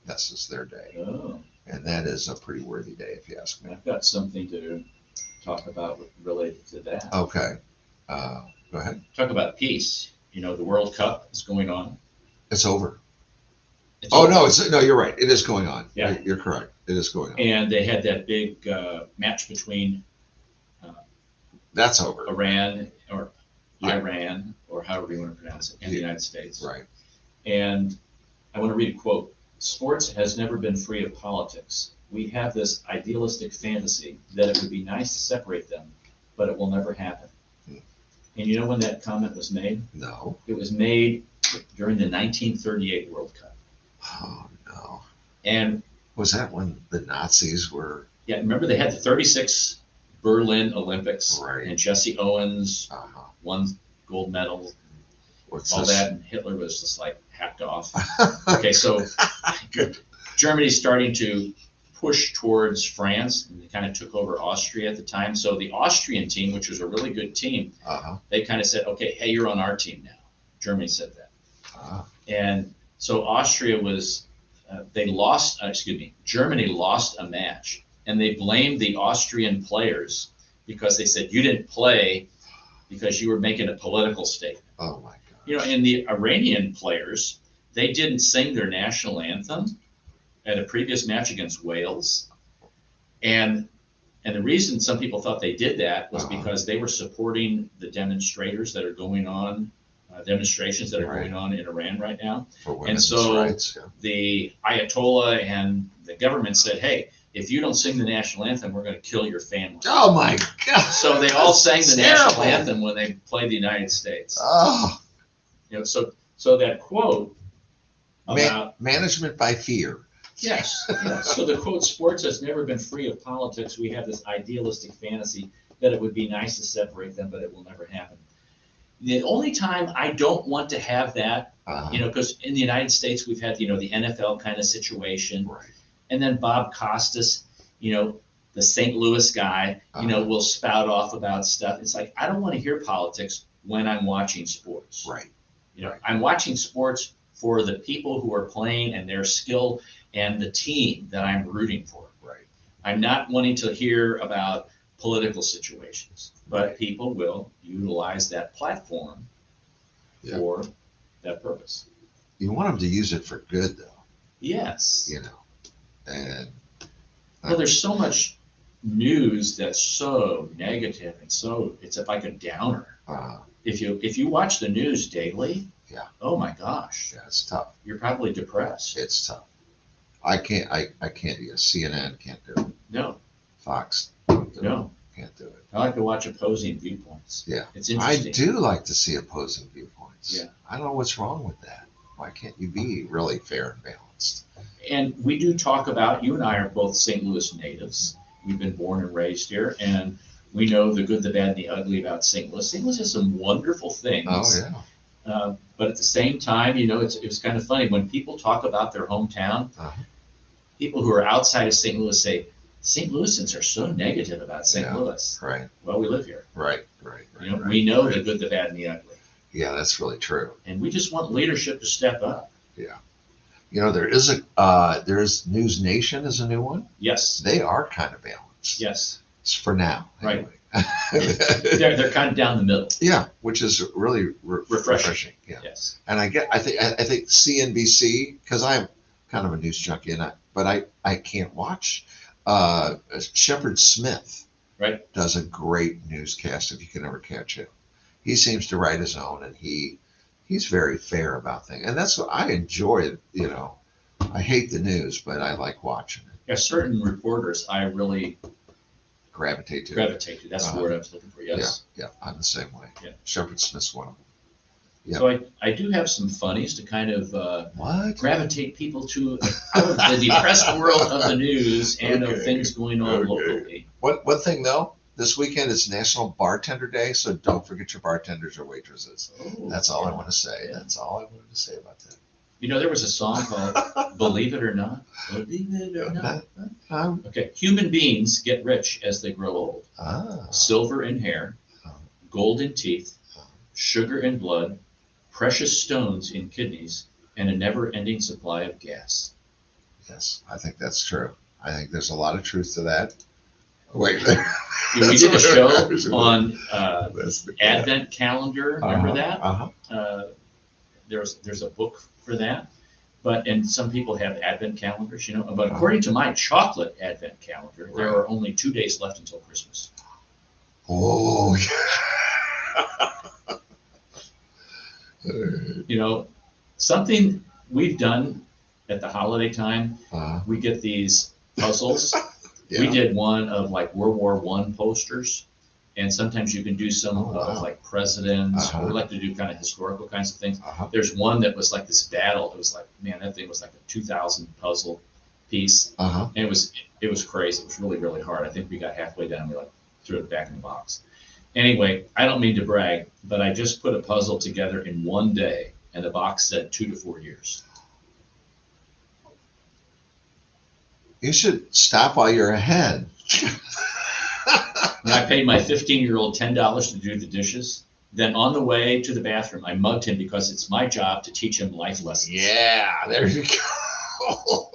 this is their day. Oh, And that is a pretty worthy day, if you ask me. I've got something to talk about related to that. Okay. Go ahead. Talk about peace. The World Cup is going on. It's over. It's Oh, over. no, you're right. It is going on. Yeah. You're correct. It is going on. And they had that big match between That's over. Iran or Yeah. Iran, or however you want to pronounce it, and the United States. Right. And I want to read a quote. Sports has never been free of politics. We have this idealistic fantasy that it would be nice to separate them, but it will never happen. And you know when that comment was made? No. It was made during the 1938 World Cup. Oh, no. And Was that when the Nazis were? yeah, remember they had the 36 Berlin Olympics, Right. and Jesse Owens won gold medal, What's all this? that, and Hitler was just like hacked off. Okay, so Germany's starting to push towards France, and they kind of took over Austria at the time. So the Austrian team, which was a really good team, they kind of said, okay, hey, you're on our team now. Germany said that. And so Austria was they lost, Germany lost a match, and they blamed the Austrian players because they said you didn't play because you were making a political statement. Oh my God. You know, and the Iranian players, they didn't sing their national anthem at a previous match against Wales. And the reason some people thought they did that was because they were supporting the demonstrations that are going on in Iran right now. For women's so rights, yeah. The Ayatollah and the government said, hey, if you don't sing the national anthem, we're going to kill your family. Oh my God. So they all sang the national terrible. anthem when they played the United States. Oh, You know, so that quote about management by fear. yes. So the quote, sports has never been free of politics. We have this idealistic fantasy that it would be nice to separate them, but it will never happen. The only time I don't want to have that, you know, because in the United States we've had, you know, the NFL kind of situation, Right. and then Bob Costas, you know, the St. Louis guy, you know, will spout off about stuff. It's like I don't want to hear politics when I'm watching sports. Right. You know, I'm watching sports for the people who are playing and their skill and the team that I'm rooting for. Right. I'm not wanting to hear about political situations, but people will utilize that platform for that purpose. You want them to use it for good, though. Yes. You know, and Well, there's so much news that's so negative and so it's like a downer. If you watch the news daily, oh my gosh, it's tough. you're probably depressed. It's tough. I can't. I can't. CNN can't do it. No, Fox. no. Can't do it. I like to watch opposing viewpoints. Yeah. It's I interesting. do like to see opposing viewpoints. Yeah. I don't know what's wrong with that. Why can't you be really fair and balanced? And we do talk about, you and I are both St. Louis natives. We've been born and raised here, and we know the good, the bad, and the ugly about St. Louis. St. Louis has some wonderful things. Oh yeah. But at the same time, you know, it's kind of funny when people talk about their hometown. People who are outside of St. Louis say, St. Louisans are so negative about St. Louis. Right. Well, we live here. Right. You know, we know the good, the bad, and the ugly. Yeah, that's really true. And we just want leadership to step up. Yeah. You know, there's News Nation is a new one. Yes. They are kind of balanced. Yes. It's for now. Right. Anyway. They're kind of down the middle. Yeah, which is really Refreshing. Yeah. Yes. And I think CNBC, because I'm kind of a news junkie, but I can't watch. Shepard Smith, Right. does a great newscast if you can ever catch him. He seems to write his own, and he's very fair about things, and that's what I enjoy. You know, I hate the news, but I like watching it. Yeah, certain reporters I really Gravitate to. gravitate to. That's the word I was looking for. Yes. Yeah, I'm the same way. Yeah. Shepard Smith's one of them. Yeah. So I do have some funnies to kind of What? gravitate people to out of the depressed world of the news and of things going on locally. One thing though, this weekend is National Bartender Day, so don't forget your bartenders or waitresses. Oh, That's all I yeah. want to say. Yeah. That's all I wanted to say about that. You know, there was a song called Believe It or Not. Believe It or Not. Okay. Human beings get rich as they grow old. Silver in hair, gold in teeth, sugar in blood, precious stones in kidneys, and a never-ending supply of gas. Yes, I think that's true. I think there's a lot of truth to that. Wait, We did a show on That's the- Advent calendar. Remember that? Uh-huh. There's a book for that. And some people have Advent calendars, you know. But according to my chocolate Advent calendar, there are only 2 days left until Christmas. Oh, You know, something we've done at the holiday time, we get these puzzles. We did one of like World War I posters, and sometimes you can do some of like presidents. We like to do kind of historical kinds of things. There's one that was like this battle. It was like, man, that thing was like a 2,000 puzzle piece, and it was crazy. It was really, really hard. I think we got halfway down, we like threw it back in the box. Anyway, I don't mean to brag, but I just put a puzzle together in one day, and the box said 2 to 4 years. You should stop while you're ahead. And I paid my 15-year-old $10 to do the dishes. Then on the way to the bathroom, I mugged him because it's my job to teach him life lessons. Yeah, there you go.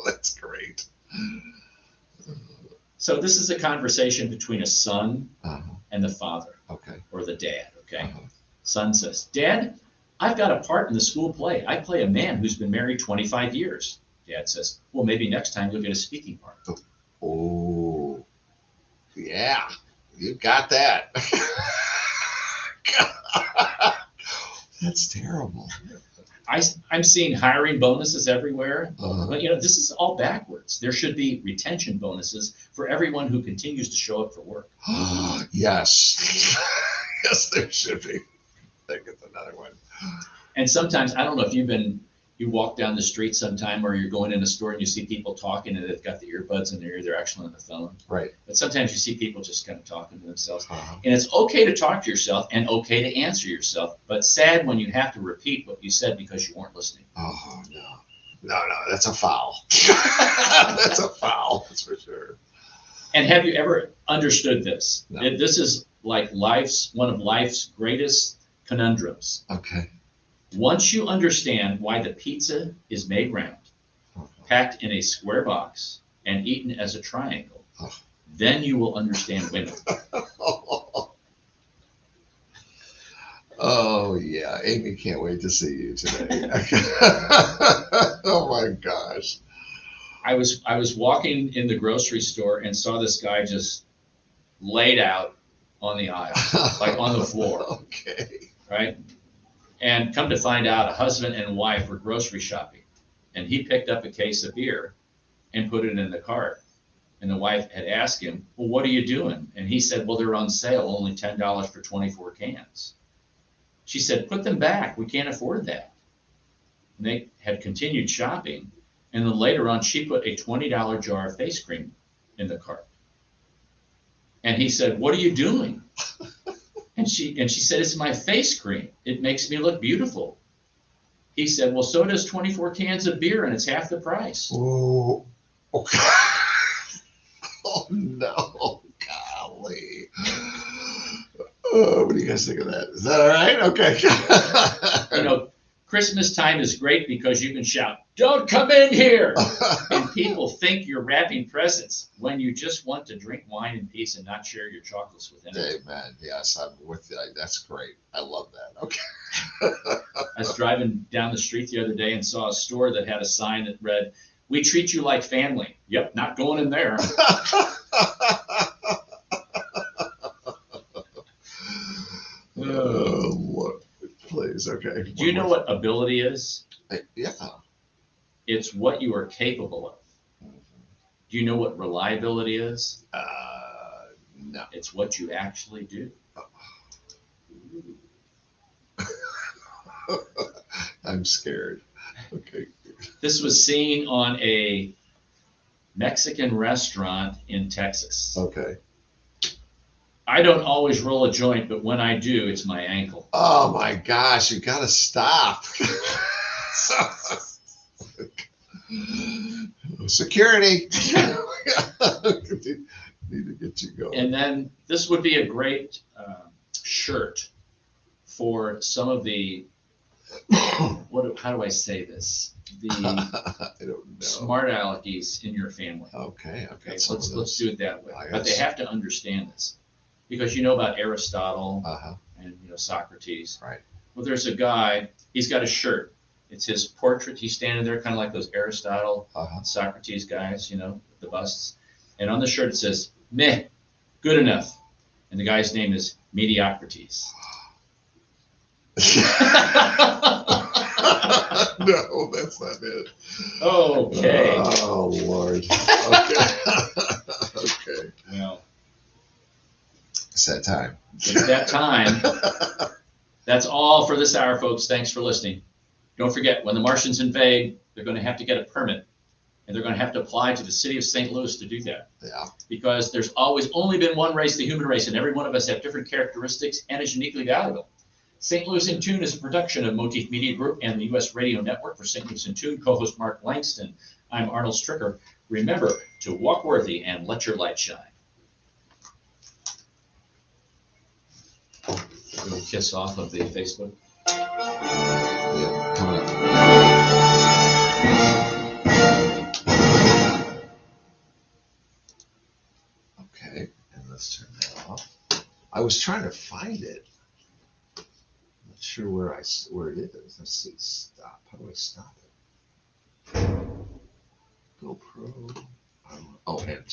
So this is a conversation between a son Uh-huh. and the father Okay. or the dad, okay? Uh-huh. Son says, Dad, I've got a part in the school play. I play a man who's been married 25 years. Dad says, well, maybe next time you'll get a speaking part. Oh, yeah, you got that. That's terrible. I'm seeing hiring bonuses everywhere, Uh-huh. but this is all backwards. There should be retention bonuses for everyone who continues to show up for work. Yes. Yes, there should be. I think it's another one. And sometimes, I don't know if you walk down the street sometime or you're going in a store and you see people talking and they've got the earbuds in their ear, they're actually on the phone. Right. But sometimes you see people just kind of talking to themselves. Uh-huh. And it's okay to talk to yourself and okay to answer yourself, but sad when you have to repeat what you said because you weren't listening. Oh, no. No, that's a foul. That's a foul, that's for sure. And have you ever understood this? No. This is like one of life's greatest conundrums. Okay. Once you understand why the pizza is made round, packed in a square box, and eaten as a triangle, then you will understand women. Oh, yeah. Amy can't wait to see you today. Oh, my gosh. I was walking in the grocery store and saw this guy just laid out on the aisle, like on the floor, Okay. right? And come to find out, a husband and wife were grocery shopping, and he picked up a case of beer and put it in the cart. And the wife had asked him, well, what are you doing? And he said, well, they're on sale, only $10 for 24 cans. She said, put them back. We can't afford that. And they had continued shopping. And then later on, she put a $20 jar of face cream in the cart. And he said, what are you doing? And she said, it's my face cream. It makes me look beautiful. He said, well, so does 24 cans of beer, and it's half the price. Oh, okay. Oh, no. Golly. Oh, what do you guys think of that? Is that all right? Okay. Christmas time is great because you can shout, don't come in here. And people think you're wrapping presents when you just want to drink wine in peace and not share your chocolates with anyone. Amen. Yes, I'm with you. That's great. I love that. Okay. I was driving down the street the other day and saw a store that had a sign that read, we treat you like family. Yep, not going in there. Oh, Lord. Please. Okay. Do you know what ability is? Yeah. It's what you are capable of. Do you know what reliability is? No. It's what you actually do. I'm scared. Okay. This was seen on a Mexican restaurant in Texas. Okay. I don't always roll a joint, but when I do, it's my ankle. Oh my gosh, you gotta stop. Security. Need to get you going. And then this would be a great shirt for some of the, how do I say this? The I don't know. smart aleckies in your family. Okay. Okay, so let's do it that way. I But they guess. have to understand this. Because you know about Aristotle Uh-huh. and Socrates. Right. Well, there's a guy, he's got a shirt. It's his portrait. He's standing there kind of like those Aristotle, Uh-huh. Socrates guys, the busts. And on the shirt it says, meh, good enough. And the guy's name is Mediocrities. No, that's not it. Okay. Oh, Lord. Okay. Okay. Well, It's that time. it's that time. That's all for this hour, folks. Thanks for listening. Don't forget, when the Martians invade, they're going to have to get a permit. And they're going to have to apply to the city of St. Louis to do that. Yeah. Because there's always only been one race, the human race, and every one of us have different characteristics and is uniquely valuable. St. Louis in Tune is a production of Motif Media Group and the U.S. Radio Network. For St. Louis in Tune, co-host Mark Langston. I'm Arnold Stricker. Remember to walk worthy and let your light shine. A little kiss off of the Facebook. Yeah. Coming up. Let's turn that off. I was trying to find it. Not sure where it is. Let's see. Stop. How do I stop it? GoPro. Oh, and